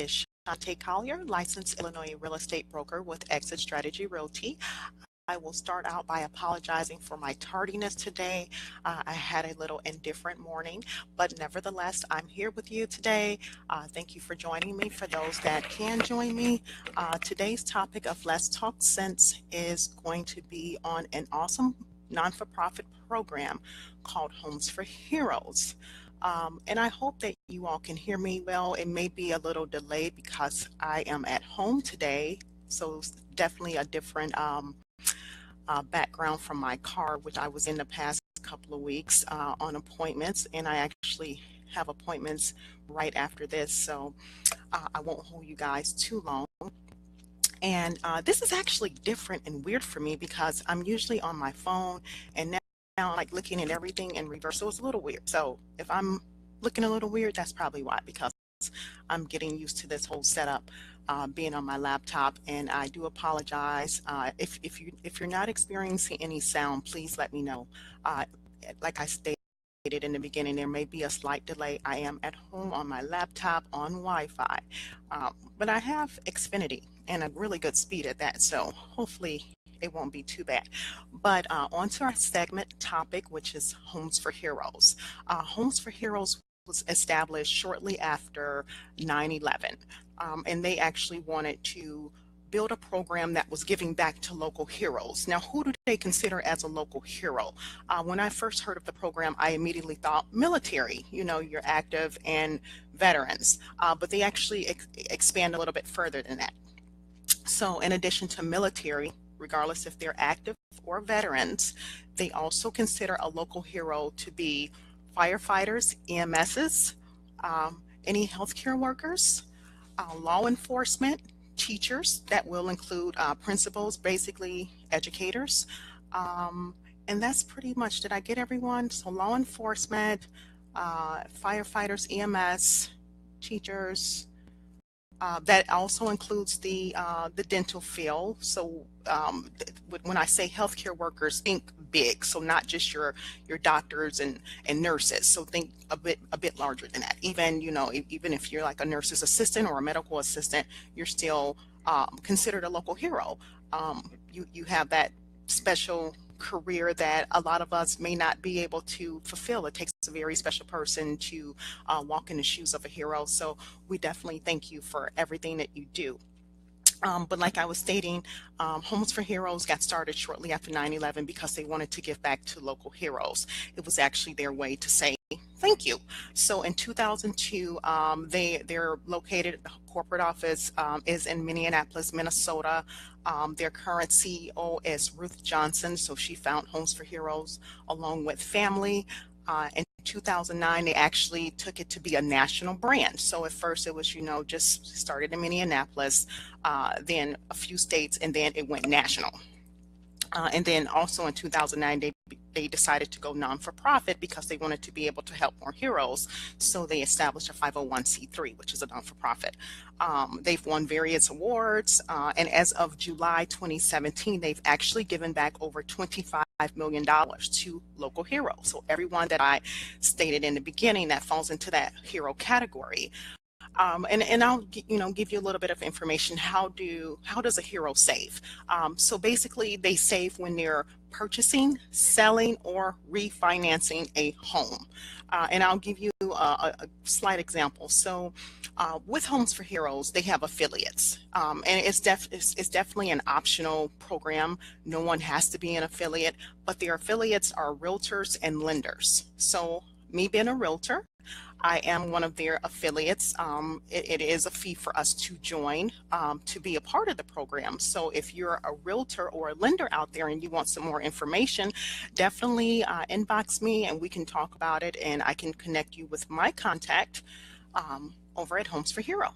is Shante Collier, licensed Illinois real estate broker with Exit Strategy Realty. I will start out by apologizing for my tardiness today. I had a little indifferent morning, but nevertheless, I'm here with you today. Thank you for joining me. For those that can join me, today's topic of Let's Talk Sense is going to be on an awesome non-for-profit program called Homes for Heroes. And I hope that you all can hear me well. It may be a little delayed because I am at home today, so it's definitely a different background from my car, which I was in the past couple of weeks on appointments, and I actually have appointments right after this, so I won't hold you guys too long. And this is actually different and weird for me because I'm usually on my phone, and now I'm like looking at everything in reverse, so it's a little weird. So if I'm looking a little weird, that's probably why, because I'm getting used to this whole setup being on my laptop, and I do apologize. If you're not experiencing any sound, please let me know. Like I stated in the beginning, there may be a slight delay. I am at home on my laptop on Wi-Fi, but I have Xfinity and a really good speed at that, so hopefully it won't be too bad. But on to our segment topic, which is Homes for Heroes. Homes for Heroes was established shortly after 9/11, and they actually wanted to build a program that was giving back to local heroes. Now, who do they consider as a local hero? When I first heard of the program, I immediately thought military, you know, your active and veterans, but they actually expand a little bit further than that. So in addition to military, regardless if they're active or veterans, they also consider a local hero to be firefighters, EMSs, any healthcare workers, law enforcement, teachers, that will include principals, basically educators. And that's pretty much, did I get everyone? So law enforcement, firefighters, EMS, teachers. That also includes the dental field. So when I say healthcare workers, think big. So not just your doctors and nurses. So think a bit larger than that. Even even if you're like a nurse's assistant or a medical assistant, you're still considered a local hero. You have that special career that a lot of us may not be able to fulfill. It takes a very special person to walk in the shoes of a hero. So we definitely thank you for everything that you do. But like I was stating, Homes for Heroes got started shortly after 9/11 because they wanted to give back to local heroes. It was actually their way to say thank you. So in 2002, they're located, the corporate office is in Minneapolis, Minnesota. Their current CEO is Ruth Johnson, so she found Homes for Heroes along with family. In 2009, they actually took it to be a national brand. So at first it was, just started in Minneapolis, then a few states, and then it went national. And then also in 2009, they decided to go non-for-profit because they wanted to be able to help more heroes. So they established a 501c3, which is a non-for-profit. They've won various awards, and as of July 2017, they've actually given back over $25 million to local heroes. So everyone that I stated in the beginning that falls into that hero category. And I'll give you a little bit of information. How does a hero save? So basically, they save when they're purchasing, selling, or refinancing a home. And I'll give you a slight example. So with Homes for Heroes, they have affiliates, and it's definitely an optional program. No one has to be an affiliate, but their affiliates are realtors and lenders. So me being a realtor, I am one of their affiliates. It is a fee for us to join to be a part of the program. So if you're a realtor or a lender out there and you want some more information, definitely inbox me and we can talk about it, and I can connect you with my contact over at Homes for Hero.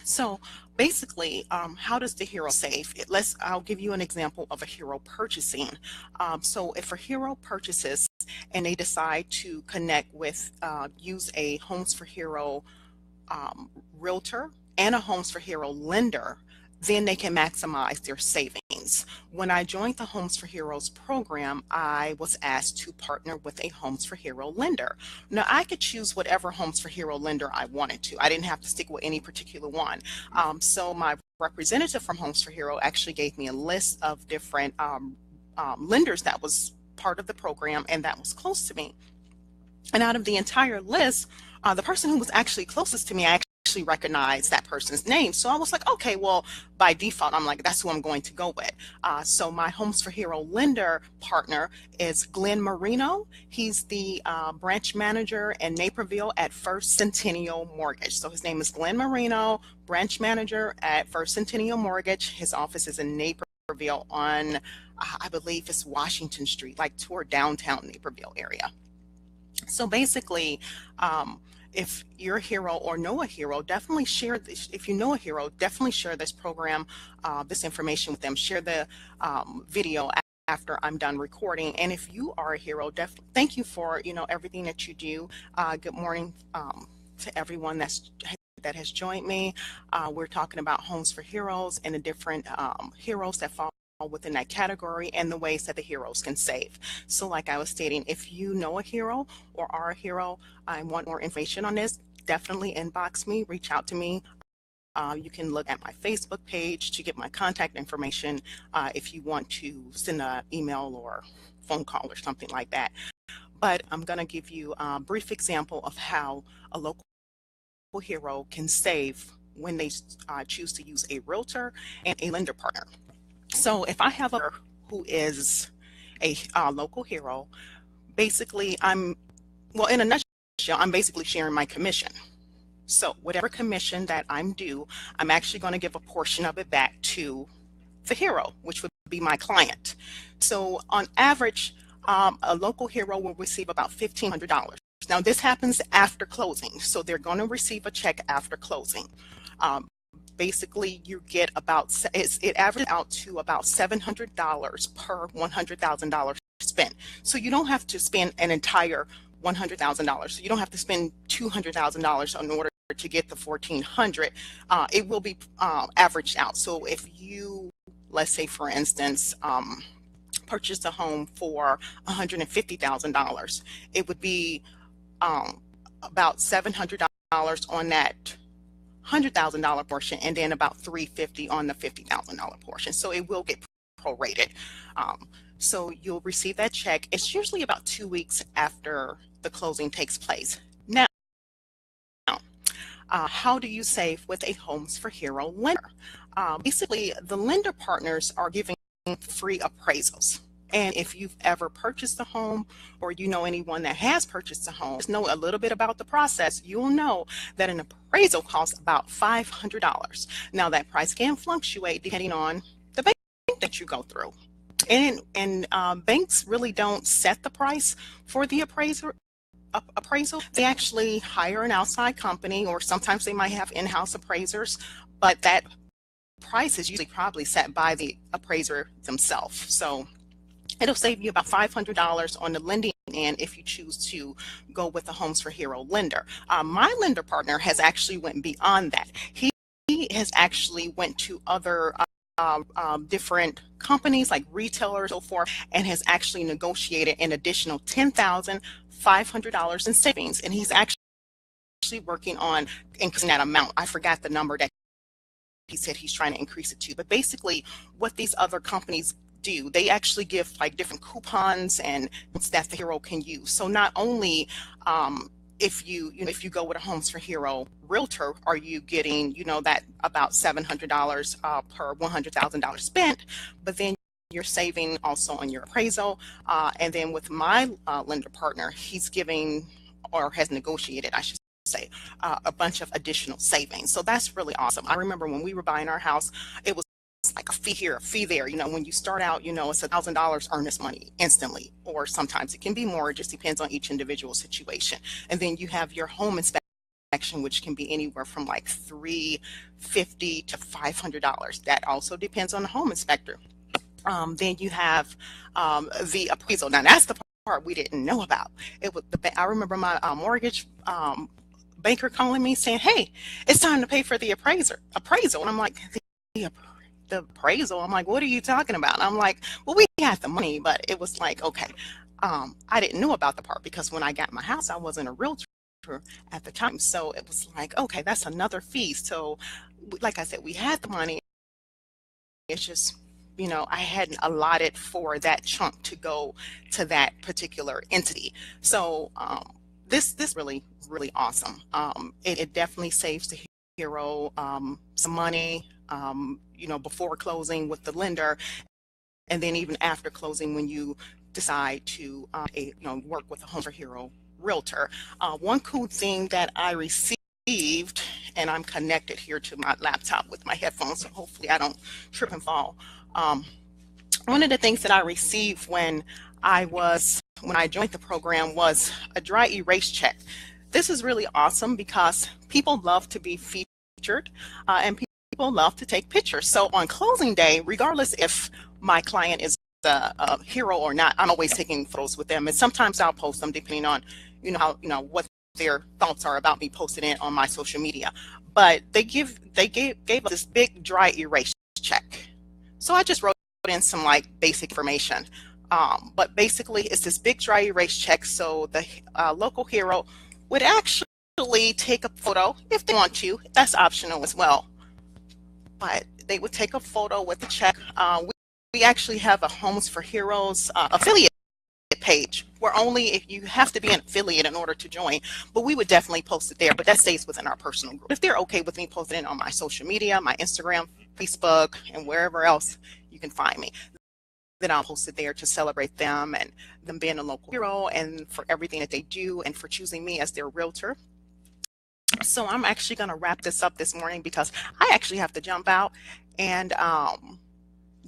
So basically, how does the hero save? I'll give you an example of a hero purchasing. So if a hero purchases and they decide to connect with, use a Homes for Hero realtor and a Homes for Hero lender, then they can maximize their savings. means. When I joined the Homes for Heroes program, I was asked to partner with a Homes for Hero lender. Now, I could choose whatever Homes for Hero lender I wanted to. I didn't have to stick with any particular one. So my representative from Homes for Hero actually gave me a list of different lenders that was part of the program and that was close to me. And out of the entire list, the person who was actually closest to me, I actually recognized that person's name. So I was like, okay, well, by default, I'm like, that's who I'm going to go with. So my Homes for Hero lender partner is Glenn Marino. He's the branch manager in Naperville at First Centennial Mortgage. So his name is Glenn Marino, branch manager at First Centennial Mortgage. His office is in Naperville on, I believe it's Washington Street, like toward downtown Naperville area. So basically, if you're a hero or know a hero, definitely share this. If you know a hero, definitely share this program, this information with them. Share the video after I'm done recording. And if you are a hero, definitely thank you for everything that you do. Good morning to everyone that has joined me. We're talking about Homes for Heroes and the different heroes that fall within that category and the ways that the heroes can save. So like I was stating, if you know a hero or are a hero and want more information on this, definitely inbox me, reach out to me. You can look at my Facebook page to get my contact information if you want to send an email or phone call or something like that. But I'm going to give you a brief example of how a local hero can save when they choose to use a realtor and a lender partner. So if I have a who is a local hero, basically in a nutshell, I'm basically sharing my commission. So whatever commission that I'm due, I'm actually going to give a portion of it back to the hero, which would be my client. So on average, a local hero will receive about $1,500. Now this happens after closing. So they're going to receive a check after closing. Basically, you get it averages out to about $700 per $100,000 spent. So you don't have to spend an entire $100,000. So you don't have to spend $200,000 in order to get the $1,400. It will be averaged out. So if you, let's say for instance, purchased a home for $150,000, it would be about $700 on that $100,000 portion, and then about $350 on the $50,000 portion. So it will get prorated. So you'll receive that check. It's usually about 2 weeks after the closing takes place. Now, how do you save with a Homes for Hero lender? Basically, the lender partners are giving free appraisals. And if you've ever purchased a home or you know anyone that has purchased a home, just know a little bit about the process, you'll know that an appraisal costs about $500. Now that price can fluctuate depending on the bank that you go through. And banks really don't set the price for the appraisal. They actually hire an outside company, or sometimes they might have in-house appraisers, but that price is usually probably set by the appraiser themselves. So it'll save you about $500 on the lending end if you choose to go with the Homes for Hero lender. My lender partner has actually went beyond that. He has actually went to other different companies like retailers and so forth, and has actually negotiated an additional $10,500 in savings. And he's actually working on increasing that amount. I forgot the number that he said he's trying to increase it to. But basically, what these other companies do, they actually give like different coupons and that the hero can use. So not only if you go with a Homes for Hero realtor, are you getting that about $700 per $100,000 spent, but then you're saving also on your appraisal. And then with my lender partner, he's giving, or has negotiated, I should say, a bunch of additional savings. So that's really awesome. I remember when we were buying our house, it was like a fee here, a fee there. When you start out, it's $1,000 earnest money instantly, or sometimes it can be more. It just depends on each individual situation. And then you have your home inspection, which can be anywhere from like $350 to $500. That also depends on the home inspector. Then you have the appraisal. Now that's the part we didn't know about. I remember my mortgage banker calling me saying, "Hey, it's time to pay for the appraisal." And I'm like, the the appraisal. I'm like, what are you talking about? I'm like, well, we had the money, but it was like, okay. I didn't know about the part because when I got my house, I wasn't a realtor at the time. So it was like, okay, that's another fee. So, like I said, we had the money. It's just, I hadn't allotted for that chunk to go to that particular entity. So this really awesome. It definitely saves the hero some money, before closing with the lender, and then even after closing when you decide to work with a home for hero realtor. One cool thing that I received, and I'm connected here to my laptop with my headphones, so hopefully I don't trip and fall. One of the things that I received when I joined the program was a dry erase check. This is really awesome because people love to be featured, and people love to take pictures. So on closing day, regardless if my client is a hero or not, I'm always taking photos with them, and sometimes I'll post them depending on what their thoughts are about me posting it on my social media. But gave us this big dry erase check. So I just wrote in some like basic information. But basically it's this big dry erase check. So the local hero would actually take a photo if they want to. That's optional as well. But they would take a photo with the check. We actually have a Homes for Heroes affiliate page where only if you have to be an affiliate in order to join, but we would definitely post it there, but that stays within our personal group. If they're okay with me posting it on my social media, my Instagram, Facebook, and wherever else you can find me, then I'll post it there to celebrate them and them being a local hero and for everything that they do and for choosing me as their realtor. So I'm actually going to wrap this up this morning because I actually have to jump out and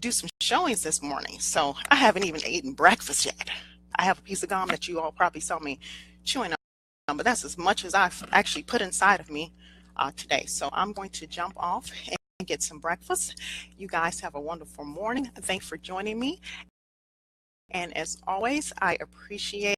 do some showings this morning. So I haven't even eaten breakfast yet. I have a piece of gum that you all probably saw me chewing on, but that's as much as I've actually put inside of me today. So I'm going to jump off and get some breakfast. You guys have a wonderful morning. Thanks for joining me. And as always, I appreciate